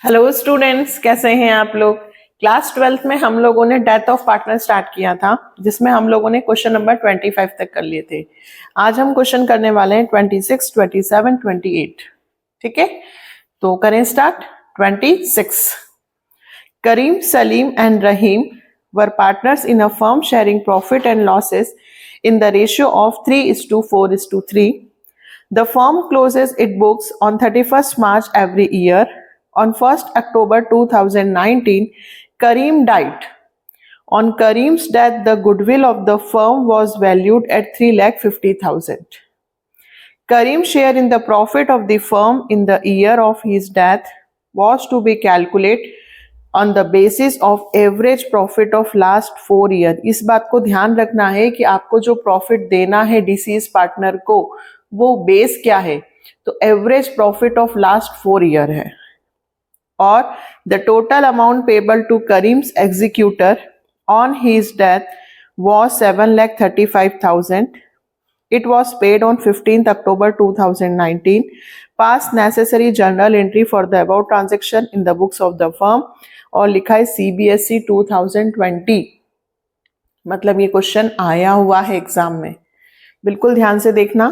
Hello students, कैसे हैं आप लोग। क्लास 12th में हम लोगों ने डेथ ऑफ पार्टनर स्टार्ट किया था, जिसमें हम लोगों ने क्वेश्चन नंबर 25 तक कर लिए थे। आज हम क्वेश्चन करने वाले हैं 26, 27, 28। ठीक है, तो करें start. 26। Karim, Salim and Rahim were partners in a firm sharing profit and losses in the ratio of 3:4:3. The firm closes its books on 31st March every year. On 1st October 2019, Kareem died. On Kareem's death, the goodwill of the firm was valued at 3,50,000. Kareem's share in the profit of the firm in the year of his death was to be calculated on the basis of average profit of last 4 year. इस बात को ध्यान रखना है कि आपको जो profit देना है डिसीज पार्टनर को, वो बेस क्या है, तो average profit of last 4 year है। और the total amount payable to Karim's executor on his death was 7,35,000. It was paid on 15th October 2019. Pass necessary journal entry for the above transaction in the books of the firm. और लिखा है CBSE 2020। मतलब ये question आया हुआ है exam में। बिल्कुल ध्यान से देखना,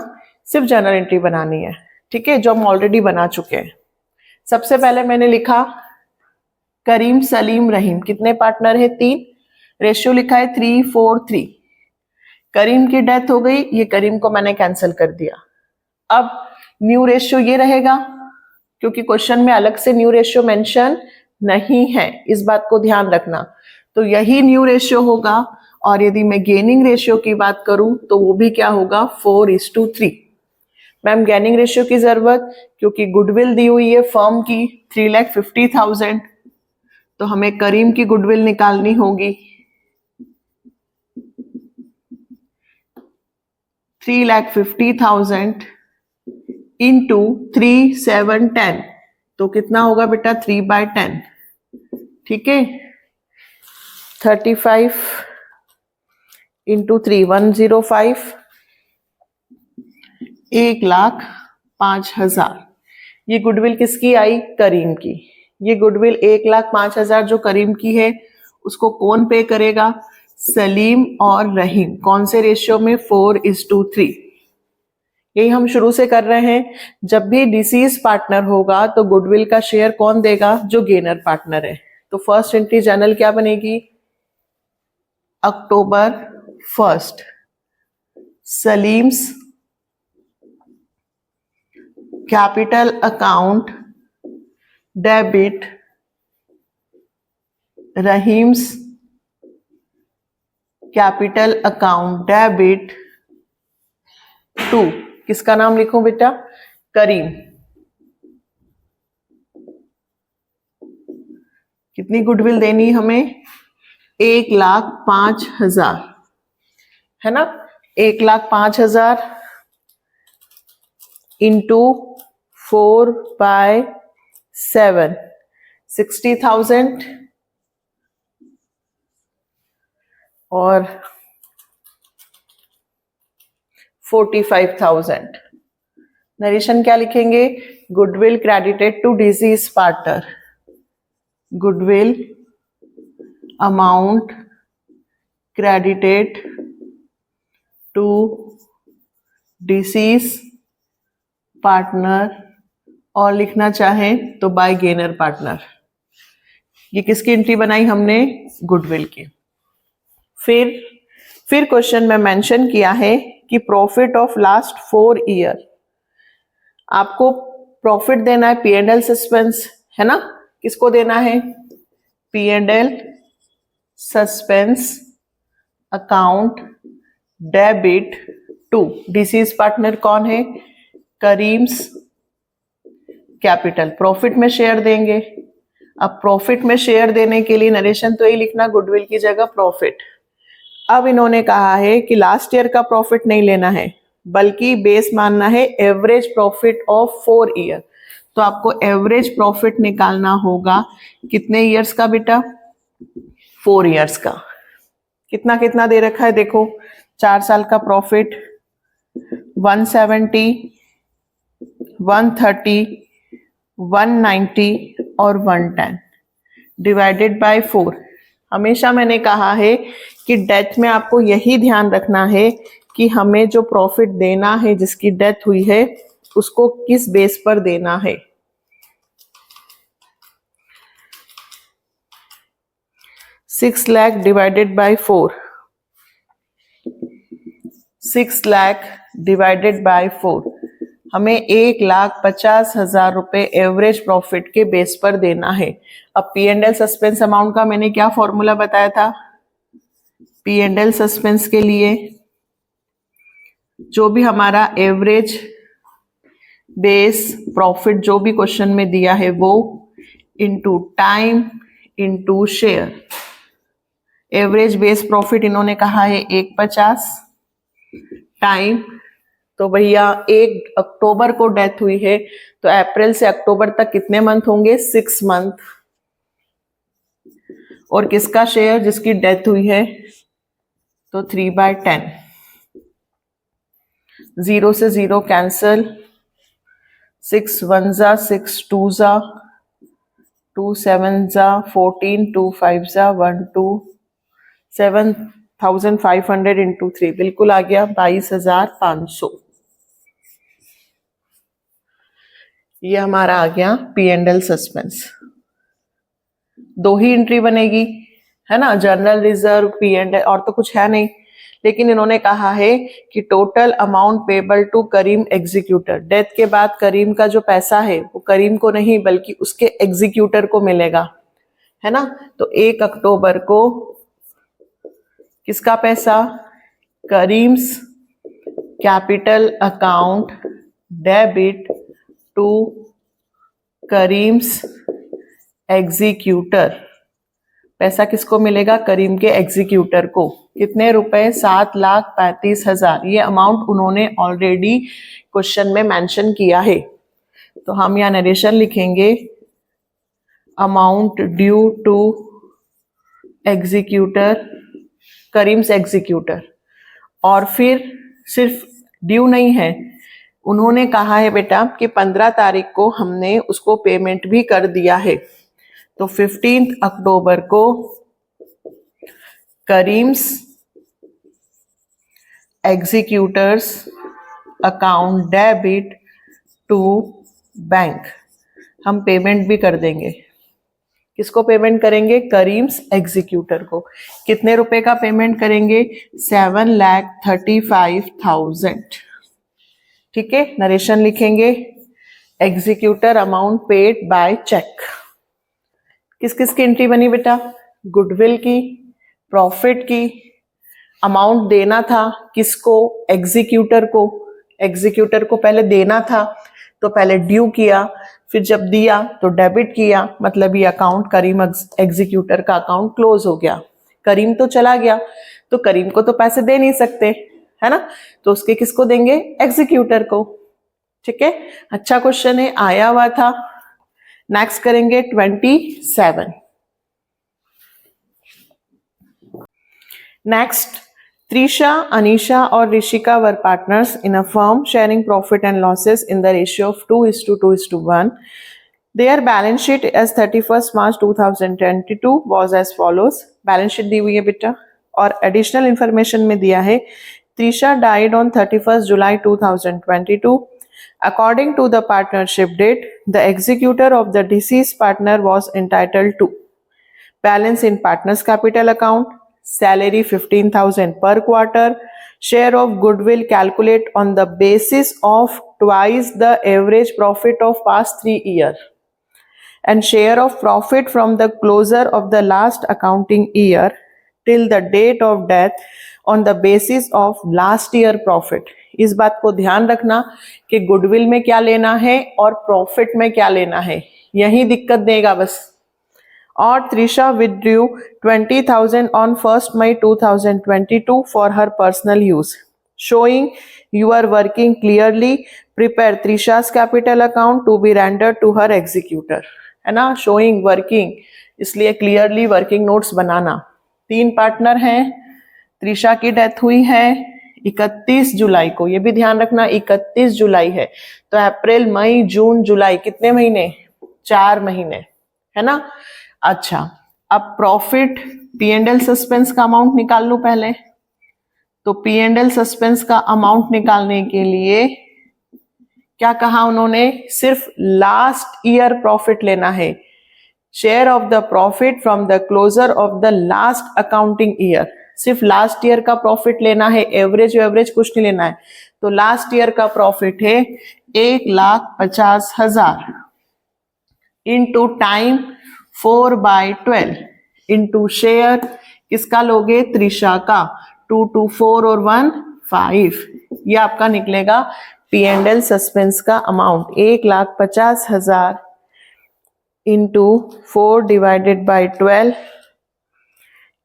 सिर्फ जर्नल एंट्री बनानी है, ठीक है, जो हम ऑलरेडी बना चुके हैं। सबसे पहले मैंने लिखा करीम, सलीम, रहीम, कितने पार्टनर है? 3। रेशियो लिखा है 3:4:3। करीम की डेथ हो गई, ये करीम को मैंने कैंसिल कर दिया। अब न्यू रेशियो ये रहेगा, क्योंकि क्वेश्चन में अलग से न्यू रेशियो मेंशन नहीं है, इस बात को ध्यान रखना। तो यही न्यू रेशियो होगा। और यदि मैं गेनिंग रेशियो की बात करूं तो वो भी क्या होगा? 4:3। मैम गेनिंग रेशियो की जरूरत, क्योंकि गुडविल दी हुई है फर्म की 3,50,000, तो हमें करीम की गुडविल निकालनी होगी। 3,50,000 इंटू 3, 7, 10, तो कितना होगा बेटा? 3/10। ठीक है, 35 इंटू 3, 105, 1,05,000। ये गुडविल किसकी आई? करीम की। ये गुडविल 1,05,000 जो करीम की है, उसको कौन पे करेगा? सलीम और रहीम। कौन से रेशियो में? 4:3। यही हम शुरू से कर रहे हैं। जब भी डिसीज पार्टनर होगा तो गुडविल का शेयर कौन देगा? जो गेनर पार्टनर है। तो फर्स्ट एंट्री जर्नल क्या बनेगी? October 1st, Salim's capital account debit, Rahim's capital account debit to, किसका नाम लिखूं बेटा? करीम। कितनी गुडविल देनी हमें? 1,05,000, है ना। 1,05,000 इंटू 4/7, 60,000 और 45,000। नरेशन क्या लिखेंगे? Goodwill credited to deceased partner, goodwill amount credited to deceased partner, और लिखना चाहें तो बाय गेनर पार्टनर। ये किसकी एंट्री बनाई हमने? गुडविल की। फिर क्वेश्चन में मेंशन किया है कि प्रॉफिट ऑफ लास्ट 4 ईयर। आपको प्रॉफिट देना है P&L सस्पेंस, है ना। किसको देना है? P&L suspense account debit to deceased partner कौन है? करीम्स कैपिटल। प्रॉफिट में शेयर देंगे। अब प्रॉफिट में शेयर देने के लिए नरेशन तो यही लिखना, गुडविल की जगह प्रॉफिट। अब इन्होंने कहा है कि लास्ट ईयर का प्रॉफिट नहीं लेना है, बल्कि बेस मानना है एवरेज प्रॉफिट ऑफ 4 ईयर। तो आपको एवरेज प्रॉफिट निकालना होगा कितने ईयर्स का बेटा? 4 ईयर्स का। कितना कितना दे रखा है देखो। 4 साल का प्रॉफिट 170, 130, 190 और 110 डिवाइडेड बाय 4। हमेशा मैंने कहा है कि डेथ में आपको यही ध्यान रखना है कि हमें जो प्रॉफिट देना है जिसकी डेथ हुई है उसको किस बेस पर देना है। 6 lakh divided by 4, 6 lakh divided by 4 हमें 1,50,000 रुपए एवरेज प्रॉफिट के बेस पर देना है। अब P and L suspense amount का मैंने क्या फॉर्मूला बताया था? पी एंड एल सस्पेंस के लिए जो भी हमारा एवरेज बेस प्रॉफिट जो भी क्वेश्चन में दिया है वो into time into share. Average base profit इन्होंने कहा है 1,50, टाइम तो भैया 1 अक्टूबर को डेथ हुई है तो अप्रैल से अक्टूबर तक कितने मंथ होंगे? 6 मंथ। और किसका शेयर? जिसकी डेथ हुई है तो 3/10। 0 से 0 कैंसल, 6 1 जा 6 2 जा 2 7 जा 14 2 5 जा 1 2 7,500 इंटू 3 बिल्कुल आ गया 22,500। ये हमारा आ गया P and L suspense. 2 he entry बनेगी है ना, general reserve P and L, और तो कुछ है नहीं। लेकिन इन्होंने कहा है कि total amount payable to Karim executor, death के बाद करीम का जो पैसा है वो करीम को नहीं बल्कि उसके एग्जीक्यूटर को मिलेगा, है ना। तो 1 अक्टूबर को किसका पैसा? Karim's capital account debit to Karim's executor. पैसा किसको मिलेगा? करीम के एग्जीक्यूटर को। कितने रुपए? 7,35,000। ये अमाउंट उन्होंने ऑलरेडी क्वेश्चन में मेंशन किया है। तो हम यहाँ नरेशन लिखेंगे amount due to executor, Karim's executor. और फिर सिर्फ ड्यू नहीं है, उन्होंने कहा है बेटा कि 15 तारीख को हमने उसको पेमेंट भी कर दिया है। तो 15 अक्टूबर को Karim's executors account debit to bank, हम पेमेंट भी कर देंगे। किसको पेमेंट करेंगे? करीम्स एग्जीक्यूटर को। कितने रुपए का पेमेंट करेंगे? 7,35,000। ठीक है, नरेशन लिखेंगे executor amount paid by cheque. किस किस की एंट्री बनी बेटा? गुडविल की, प्रॉफिट की। अमाउंट देना था किसको? एग्जीक्यूटर को। एग्जीक्यूटर को पहले देना था तो पहले ड्यू किया, फिर जब दिया तो डेबिट किया, मतलब ये अकाउंट करीम एग्जीक्यूटर का अकाउंट क्लोज हो गया। करीम तो चला गया तो करीम को तो पैसे दे नहीं सकते, है ना, तो उसके किसको देंगे? एग्जीक्यूटर को। ठीक है, अच्छा क्वेश्चन है, आया हुआ था। नेक्स्ट करेंगे 27। नेक्स्ट, Trisha, Anisha और Rishika were partners in a firm sharing profit and losses in the ratio of 2:2:1. Their balance sheet as 31st March 2022 was as follows. Balance sheet दी हुई है बेटा और additional information में दिया है Trisha died on 31st July 2022. According to the partnership date, the executor of the deceased partner was entitled to balance in partner's capital account, salary 15,000 per quarter, share of goodwill calculate on the basis of twice the average profit of past 3 years, and share of profit from the closure of the last accounting year till the date of death on the basis of last year profit. इस बात को ध्यान रखना कि goodwill में क्या लेना है और प्रॉफिट में क्या लेना है, यही दिक्कत देगा बस। और Trisha withdrew 20,000 on 1st May 2022 for her personal use. Showing you are working clearly, prepare Trisha's capital account to be rendered to her executor. है ना, showing working, इसलिए clearly working notes बनाना। 3 पार्टनर हैं, Trisha की death हुई है 31 जुलाई को, ये भी ध्यान रखना 31 जुलाई है, तो अप्रैल मई जून जुलाई कितने महीने? 4 महीने। है ना। अच्छा, अब profit P and L suspense का अमाउंट निकाल लूं पहले। तो पी एंड एल सस्पेंस का अमाउंट निकालने के लिए क्या कहा उन्होंने, सिर्फ लास्ट ईयर प्रॉफिट लेना है। Share of the profit from the closure of the last accounting year, सिर्फ लास्ट ईयर का प्रॉफिट लेना है, एवरेज एवरेज कुछ नहीं लेना है। तो लास्ट ईयर का प्रॉफिट है 1,50,000 इंटू टाइम 4/12 इंटू शेयर किसका लोगे, त्रिशा का, 2 2 4 और 1 5। ये आपका निकलेगा पी एंड एल सस्पेंस का अमाउंट 1,50,000 इंटू 4/12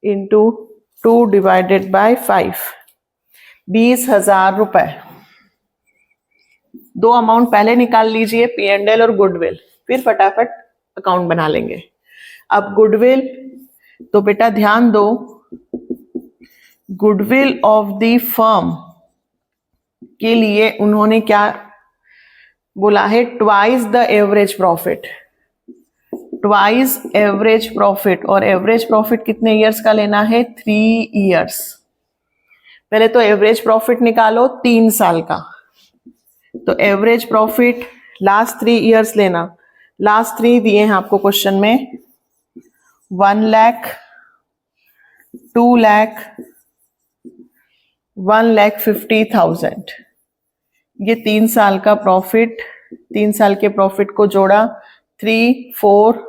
इंटू 2/5, 20,000 रुपए। दो अमाउंट पहले निकाल लीजिए, पी एंड एल और गुडविल, फिर फटाफट अकाउंट बना लेंगे। अब गुडविल, तो बेटा ध्यान दो, गुडविल ऑफ द फर्म के लिए उन्होंने क्या बोला है, twice the average profit, twice average profit. और एवरेज प्रॉफिट कितने इयर्स का लेना है, 3 इयर्स। पहले तो एवरेज प्रॉफिट निकालो 3 साल का। तो एवरेज प्रॉफिट लास्ट 3 इयर्स लेना। लास्ट 3 दिए हैं आपको क्वेश्चन में, 1 लाख, 2 लाख, 1,50,000। ये 3 साल का प्रॉफिट, 3 साल के प्रॉफिट को जोड़ा, 3 4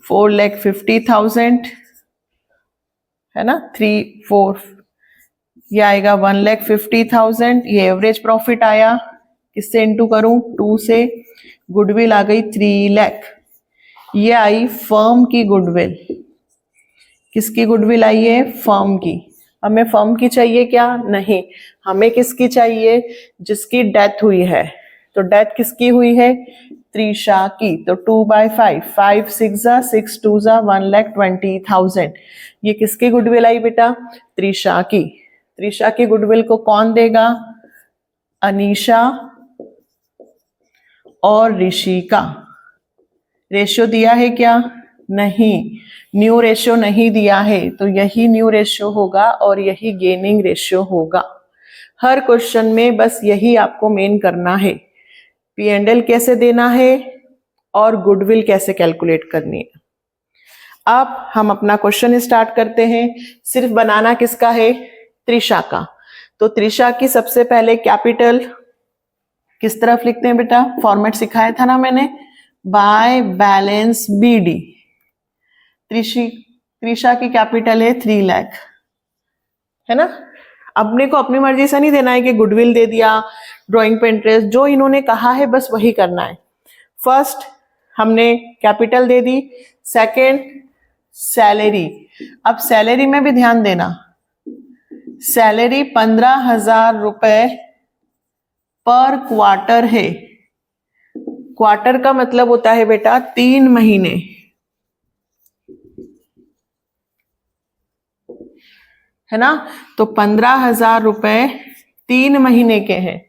4,50,000 है ना, 3 4 ये आएगा 1,50,000। ये एवरेज प्रॉफिट आया, किससे इंटू करूं, 2 से। गुडविल आ गई 3 लाख। ये आई फर्म की गुडविल। किसकी गुडविल आई है, फर्म की। हमें फर्म की चाहिए क्या, नहीं, हमें किसकी चाहिए, जिसकी डेथ हुई है। तो डेथ किसकी हुई है, त्रिशा की। तो 2/5, 5 6 6 2 1,20,000। ये किसकी गुडविल आई बेटा, त्रिशा की। त्रिशा की गुडविल को कौन देगा, अनीशा और ऋषि का। रेशियो दिया है क्या, नहीं, न्यू रेशियो नहीं दिया है। तो यही न्यू रेशियो होगा और यही गेनिंग रेशियो होगा। हर क्वेश्चन में बस यही आपको मेन करना है, पी एंड एल कैसे देना है और गुडविल कैसे कैलकुलेट करनी है। अब हम अपना क्वेश्चन स्टार्ट करते हैं। सिर्फ बनाना किसका है, त्रिशा का। तो त्रिशा की सबसे पहले कैपिटल किस तरफ लिखते हैं बेटा, फॉर्मेट सिखाया था ना मैंने, बाय बैलेंस बीडी। त्रिशा की कैपिटल है 3 लाख, है ना। अपने को अपनी मर्जी से नहीं देना है कि गुडविल दे दिया, ड्राइंग पे इंटरेस्ट, जो इन्होंने कहा है बस वही करना है। फर्स्ट हमने कैपिटल दे दी, सेकंड सैलरी। अब सैलरी में भी ध्यान देना, सैलरी 15,000 रुपए पर क्वार्टर है। क्वार्टर का मतलब होता है बेटा 3 महीने, है ना। तो 15,000 रुपए 3 महीने के हैं।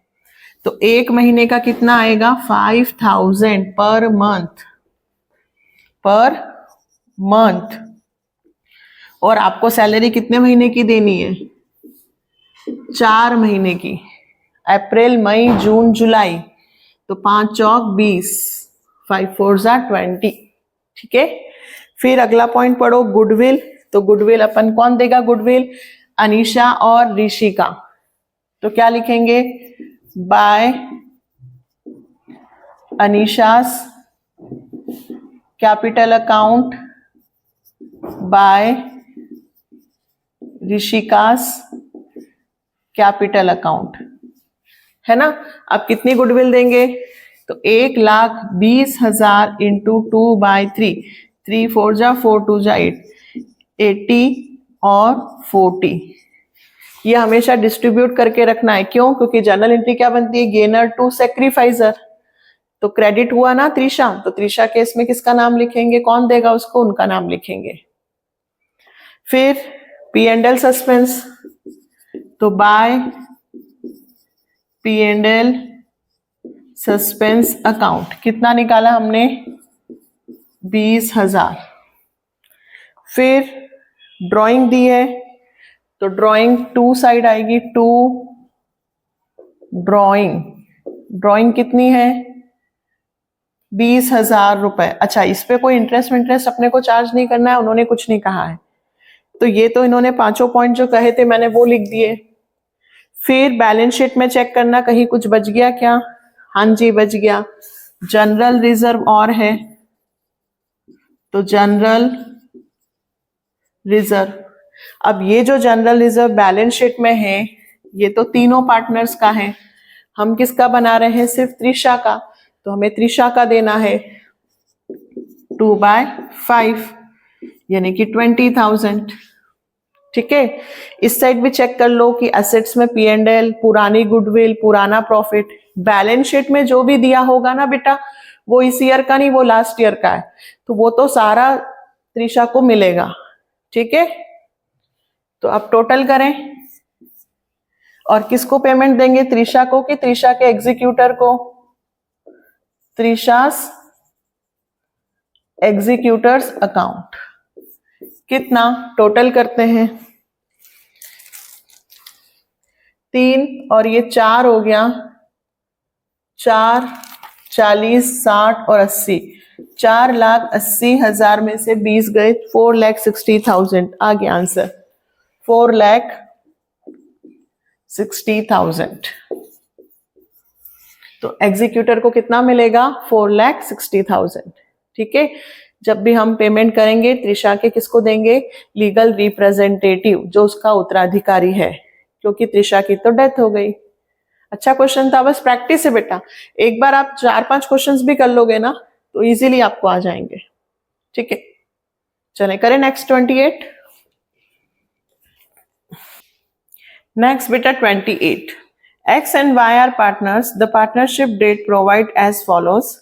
तो 1 महीने का कितना आएगा, 5,000 पर मंथ, पर मंथ। और आपको सैलरी कितने महीने की देनी है, 4 महीने की, अप्रैल मई जून जुलाई। तो 5 चौक 20, 5 4 20। ठीक है। फिर अगला पॉइंट पढ़ो, गुडविल। तो गुडविल अपन कौन देगा, गुडविल अनीशा और ऋषि का। तो क्या लिखेंगे, by Anisha's capital account, by Rishika's capital account, है ना। अब कितनी गुडविल देंगे, तो 1,20,000 इंटू 2/3, 3 4 4 2 8, 80 और 40। ये हमेशा डिस्ट्रीब्यूट करके रखना है। क्यों, क्योंकि जर्नल एंट्री क्या बनती है, गेनर टू सेक्रीफाइजर। तो क्रेडिट हुआ ना त्रिशा, तो त्रिशा केस में किसका नाम लिखेंगे, कौन देगा उसको, उनका नाम लिखेंगे। फिर पी एंड एल सस्पेंस, तो by P and L suspense account कितना निकाला हमने, 20,000। फिर ड्राइंग दी है तो ड्राइंग 2 साइड आएगी, 2 ड्राइंग कितनी है 20,000 रुपए। अच्छा, इस पे कोई इंटरेस्ट अपने को चार्ज नहीं करना है, उन्होंने कुछ नहीं कहा है, तो ये तो इन्होंने 5 पॉइंट जो कहे थे मैंने वो लिख दिए। फिर बैलेंस शीट में चेक करना कहीं कुछ बच गया क्या, हाँ जी बच गया। जनरल रिजर्व और है तो जनरल रिजर्व, अब ये जो जनरल रिजर्व बैलेंस शीट में है ये तो तीनों पार्टनर्स का है, हम किसका बना रहे हैं, सिर्फ त्रिशा का, तो हमें त्रिशा का देना है 2/5 यानी कि 20,000। ठीक है, इस साइड भी चेक कर लो कि एसेट्स में P&L, पुरानी गुडविल, पुराना प्रॉफिट, बैलेंस शीट में जो भी दिया होगा ना बेटा वो इस ईयर का नहीं, वो लास्ट ईयर का है, तो वो तो सारा त्रिशा को मिलेगा। ठीक है, तो अब टोटल करें और किसको पेमेंट देंगे, त्रिशा को कि त्रिशा के एग्जीक्यूटर को, त्रिशास एग्जीक्यूटर्स अकाउंट। कितना टोटल करते हैं 3 और ये 4 हो गया, 4, 40, 60 और 80, 4,80,000 में से 20 गए, 4,60,000 आ गया आंसर, 4,60,000। तो एग्जीक्यूटर को कितना मिलेगा 4,60,000। ठीक है, जब भी हम पेमेंट करेंगे त्रिशा के किसको देंगे, लीगल रिप्रेजेंटेटिव जो उसका उत्तराधिकारी है, क्योंकि त्रिशा की तो डेथ हो गई। अच्छा क्वेश्चन था, बस प्रैक्टिस है बेटा, एक बार आप 4-5 क्वेश्चंस भी कर लोगे ना तो इजीली आपको आ जाएंगे। ठीक है, चलें करें नेक्स्ट 28। नेक्स्ट बेटा 28, X and Y are partners. The partnership date provide as follows: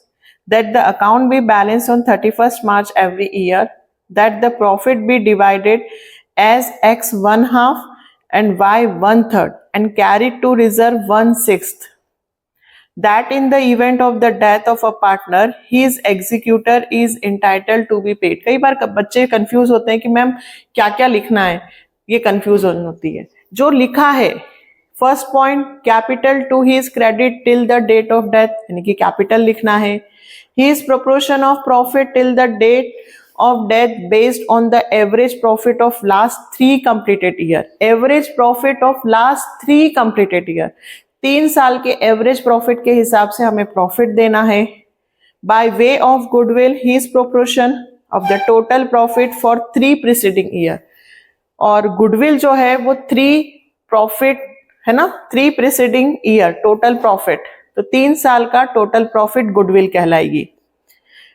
that the account be balanced on 31st March every year, that the profit be divided as X 1/2 and Y 1/3 and carried to reserve 1/6, that in the event of the death of a partner his executor is entitled to be paid। कई बार बच्चे confuse होते हैं कि ma'am क्या क्या लिखना है, ये कंफ्यूजन होती है। जो लिखा है first point, capital to his credit till the date of death, यानी कि कैपिटल लिखना है। His proportion of profit till the date of death based on the average profit of last 3 completed year. Average profit of last 3 completed year, 3 साल के average profit के हिसाब से हमें प्रॉफिट देना है। By way of goodwill his proportion of the total profit for 3 preceding year, और goodwill जो है वो 3 प्रॉफिट है ना, 3 प्रीसीडिंग ईयर टोटल प्रॉफिट, तो 3 साल का टोटल प्रॉफिट गुडविल कहलाएगी।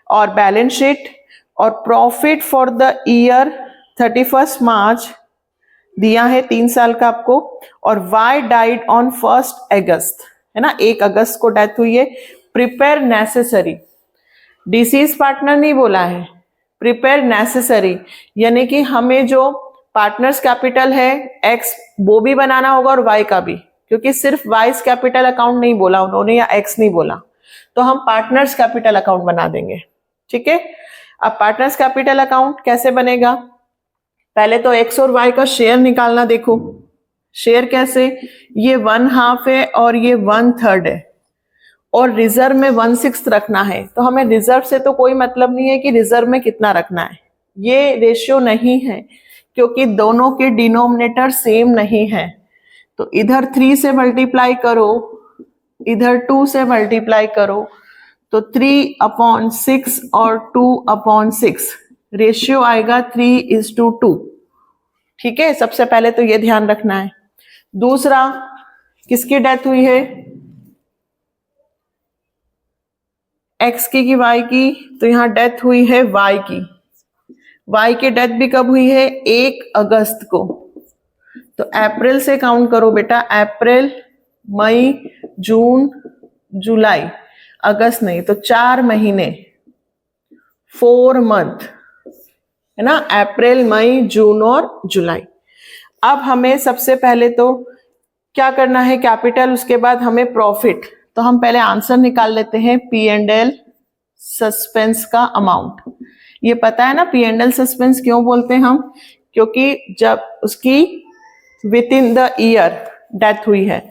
और बैलेंस शीट और profit for the year 31 March दिया है 3 साल का आपको, और वाई डाइड ऑन 1 अगस्त, है ना, 1 अगस्त को डेथ हुई है। प्रिपेयर नेसेसरी, डिसीज पार्टनर नहीं बोला है, प्रिपेयर नेसेसरी, यानी कि हमें जो पार्टनर्स कैपिटल है एक्स वो भी बनाना होगा और वाई का भी, क्योंकि सिर्फ वाइस कैपिटल अकाउंट नहीं बोला उन्होंने या एक्स नहीं बोला, तो हम पार्टनर्स कैपिटल अकाउंट बना देंगे। ठीक है, अब पार्टनर्स कैपिटल अकाउंट कैसे बनेगा, पहले तो एक्स और वाई का शेयर निकालना। देखो शेयर कैसे, ये 1/2 है और ये 1/3 है, और रिजर्व में 1/6 रखना है, तो हमें रिजर्व से तो कोई मतलब नहीं है कि रिजर्व में कितना रखना है, ये रेशियो नहीं है क्योंकि दोनों के डिनोमिनेटर सेम नहीं है। तो इधर 3 से मल्टीप्लाई करो, इधर 2 से मल्टीप्लाई करो, तो 3/6 और 2/6 रेशियो आएगा 3:2। ठीक है, सबसे पहले तो ये ध्यान रखना है। दूसरा, किसकी डेथ हुई है, एक्स की वाई की, तो यहां डेथ हुई है वाई की। वाई की डेथ भी कब हुई है, 1 अगस्त को, तो अप्रैल से काउंट करो बेटा, अप्रैल, मई, जून, जुलाई, अगस्त नहीं, तो 4 महीने, 4 मंथ, है ना, अप्रैल, मई, जून और जुलाई। अब हमें सबसे पहले तो क्या करना है, कैपिटल, उसके बाद हमें प्रॉफिट, तो हम पहले आंसर निकाल लेते हैं, P&L सस्पेंस का अमाउंट, ये पता है ना पी एंड एल सस्पेंस क्यों बोलते हैं हम, क्योंकि जब उसकी with in the year death हुई है,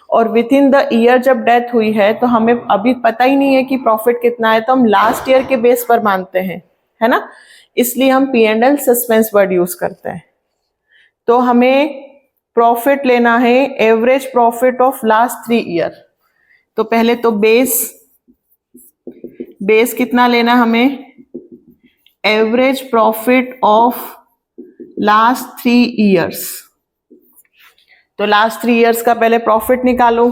और विद इन द ईयर जब डेथ हुई है तो हमें अभी पता ही नहीं है कि प्रॉफिट कितना है, तो हम लास्ट ईयर के बेस पर मानते हैं, है ना, इसलिए हम P and L suspense word use करते हैं। तो हमें प्रॉफिट लेना है, average profit of last 3 year. तो पहले तो बेस कितना लेना हमें, average profit of last 3 years. तो लास्ट 3 ईयर्स का पहले प्रॉफिट निकालो,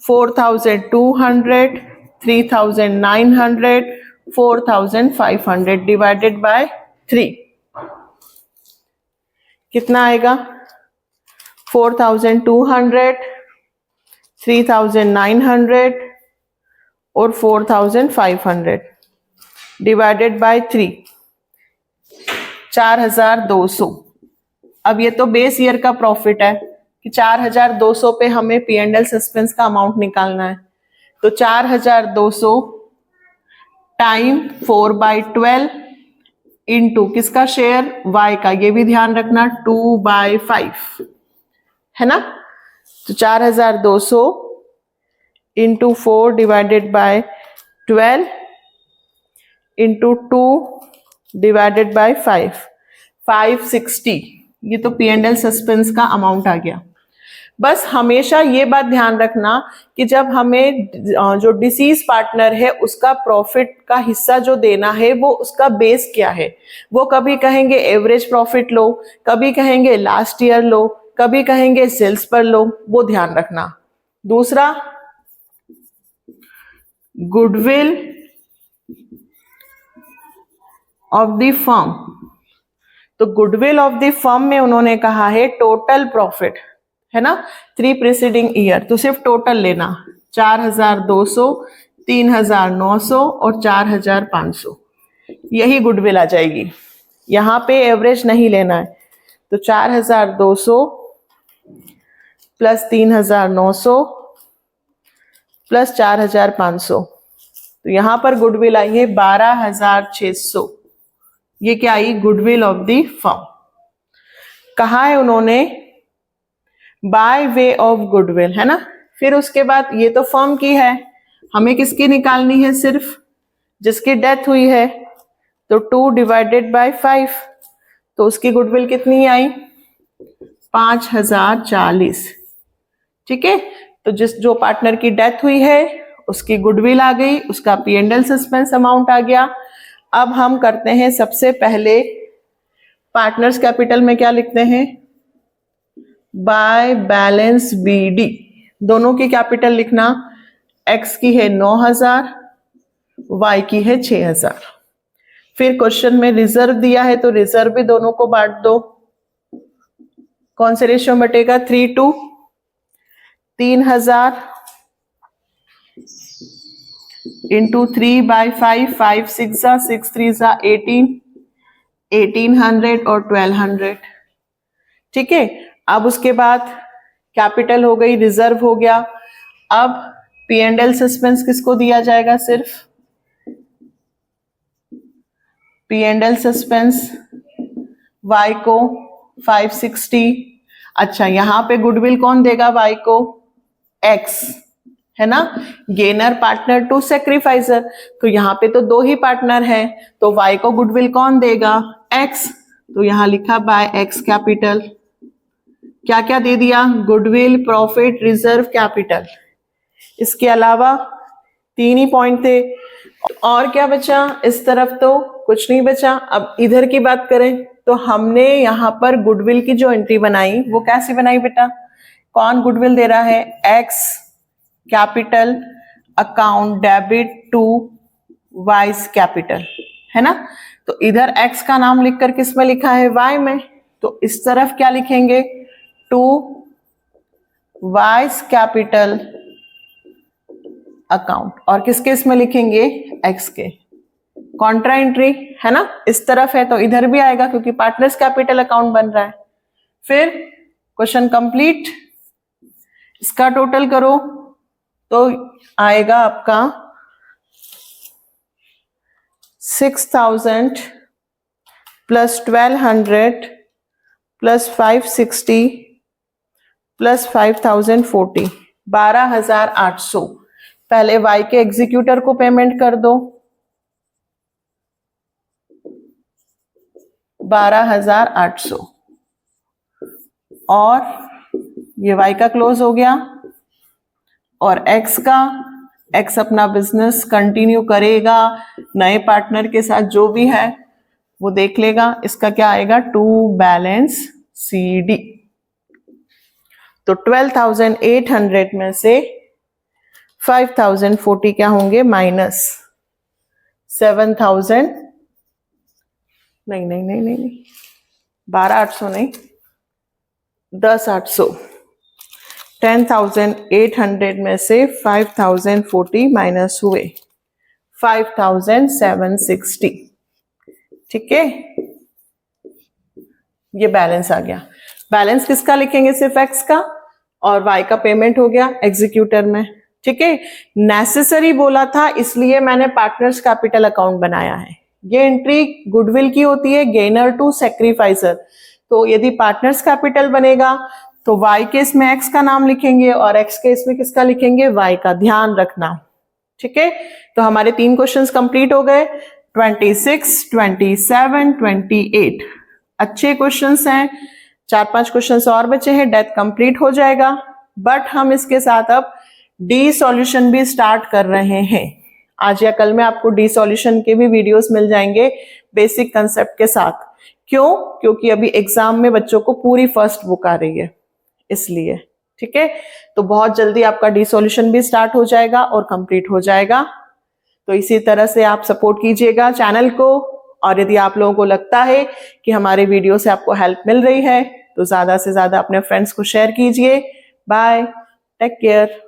4,200, 3,900, 4,500 डिवाइडेड बाय 3 कितना आएगा, 4,200, 3,900 और 4,500 डिवाइडेड बाय 3 4,200। अब ये तो बेस ईयर का प्रॉफिट है कि 4,200 पे हमें पी एंड एल सस्पेंस का अमाउंट निकालना है। तो 4,200 टाइम 4/12 इंटू किसका शेयर, y का, ये भी ध्यान रखना 2/5 है ना। तो 4,200 into 4 divided by 12 into 2 divided by 560, ये तो पी एंड एल सस्पेंस का अमाउंट आ गया। बस हमेशा ये बात ध्यान रखना कि जब हमें जो डिसीज पार्टनर है उसका प्रॉफिट का हिस्सा जो देना है वो उसका बेस क्या है, वो कभी कहेंगे एवरेज प्रॉफिट लो, कभी कहेंगे लास्ट ईयर लो, कभी कहेंगे सेल्स पर लो, वो ध्यान रखना। दूसरा, गुडविल ऑफ द फर्म, तो गुडविल ऑफ द फर्म में उन्होंने कहा है टोटल प्रॉफिट, है ना, 3 प्रीसीडिंग ईयर, तो सिर्फ टोटल लेना, 4,200, 3,900 और 4,500, यही गुडविल आ जाएगी। यहां पे एवरेज नहीं लेना है, तो 4,200 प्लस 3,900 प्लस 4,500, तो यहां पर गुडविल आई है 12,600। ये क्या आई, गुडविल ऑफ द फर्म। कहा है उन्होंने बाय वे ऑफ गुडविल, है ना। फिर उसके बाद ये तो फर्म की है, हमें किसकी निकालनी है, सिर्फ जिसकी डेथ हुई है, तो 2 डिवाइडेड बाय 5, तो उसकी गुडविल कितनी आई, 5,040। ठीक है, तो जो पार्टनर की डेथ हुई है उसकी गुडविल आ गई, उसका P and L suspense amount आ गया। अब हम करते हैं सबसे पहले पार्टनर्स कैपिटल में क्या लिखते हैं, बाय बैलेंस बीडी, दोनों की कैपिटल लिखना, एक्स की है 9,000, वाई की है 6,000। फिर क्वेश्चन में रिजर्व दिया है तो रिजर्व भी दोनों को बांट दो, कौन से रेशियो में बटेगा, 3:2, 3,000 इंटू 3/5, 5 6 6 3 18, 1,800 और 1,200। ठीक है, अब उसके बाद कैपिटल हो गई, रिजर्व हो गया। अब पी एंड एल सस्पेंस किसको दिया जाएगा, सिर्फ P and L suspense Y को 560। अच्छा, यहां पे गुडविल कौन देगा वाई को, एक्स, है ना, गेनर पार्टनर टू सेक्रीफाइसर, तो यहां पे तो 2 ही पार्टनर हैं, तो वाई को गुडविल कौन देगा, एक्स, तो यहां लिखा बाय एक्स कैपिटल। क्या क्या दे दिया, गुडविल, प्रॉफिट, रिजर्व, कैपिटल। इसके अलावा 3 ही पॉइंट थे, और क्या बचा, इस तरफ तो कुछ नहीं बचा। अब इधर की बात करें तो हमने यहाँ पर गुडविल की जो एंट्री बनाई वो कैसी बनाई बेटा, कौन गुडविल दे रहा है, X capital account debit to Y's capital, है ना। तो इधर एक्स का नाम लिखकर किस में लिखा है, वाई में, तो इस तरफ क्या लिखेंगे, टू वाइस कैपिटल अकाउंट, और किसके इसमें लिखेंगे, एक्स के। कॉन्ट्रा एंट्री, है ना, इस तरफ है तो इधर भी आएगा क्योंकि पार्टनर्स कैपिटल अकाउंट बन रहा है। फिर क्वेश्चन कंप्लीट, इसका टोटल करो तो आएगा आपका 6,000 प्लस 1,200 प्लस 560 प्लस 5,040, 12,800। पहले वाई के एग्जीक्यूटर को पेमेंट कर दो, 12,800, और ये वाई का क्लोज हो गया। और एक्स का, एक्स अपना बिजनेस कंटिन्यू करेगा, नए पार्टनर के साथ जो भी है वो देख लेगा। इसका क्या आएगा, टू बैलेंस CD। तो 12,800 में से 5,040 क्या होंगे, माइनस 7,000, नहीं नहीं नहीं नहीं नहीं 12,800 नहीं, 10,800। 10,800 में से 5,040 माइनस हुए 5,760। ठीक है, ये बैलेंस आ गया। बैलेंस किसका लिखेंगे, सिर्फ एक्स का, और वाई का पेमेंट हो गया एग्जीक्यूटर में। ठीक है, नेसेसरी बोला था इसलिए मैंने पार्टनर्स कैपिटल अकाउंट बनाया है। ये एंट्री गुडविल की होती है, गेनर टू सेक्रीफाइसर। तो यदि पार्टनर्स कैपिटल बनेगा तो वाई केस में एक्स का नाम लिखेंगे और एक्स केस में किसका लिखेंगे, वाई का, ध्यान रखना। ठीक है, तो हमारे 3 क्वेश्चंस कंप्लीट हो गए, 26, 27, 28। अच्छे क्वेश्चंस हैं, 4-5 क्वेश्चंस और बचे हैं, डेथ कंप्लीट हो जाएगा। बट हम इसके साथ अब डी सॉल्यूशन भी स्टार्ट कर रहे हैं। आज या कल में आपको डी सॉल्यूशन के भी वीडियोस मिल जाएंगे बेसिक कंसेप्ट के साथ। क्यों? क्योंकि अभी एग्जाम में बच्चों को पूरी फर्स्ट बुक आ रही है, इसलिए। ठीक है, तो बहुत जल्दी आपका डी सॉल्यूशन भी स्टार्ट हो जाएगा और कंप्लीट हो जाएगा। तो इसी तरह से आप सपोर्ट कीजिएगा चैनल को, और यदि आप लोगों को लगता है कि हमारे वीडियो से आपको हेल्प मिल रही है तो ज्यादा से ज्यादा अपने फ्रेंड्स को शेयर कीजिए। Bye, take care.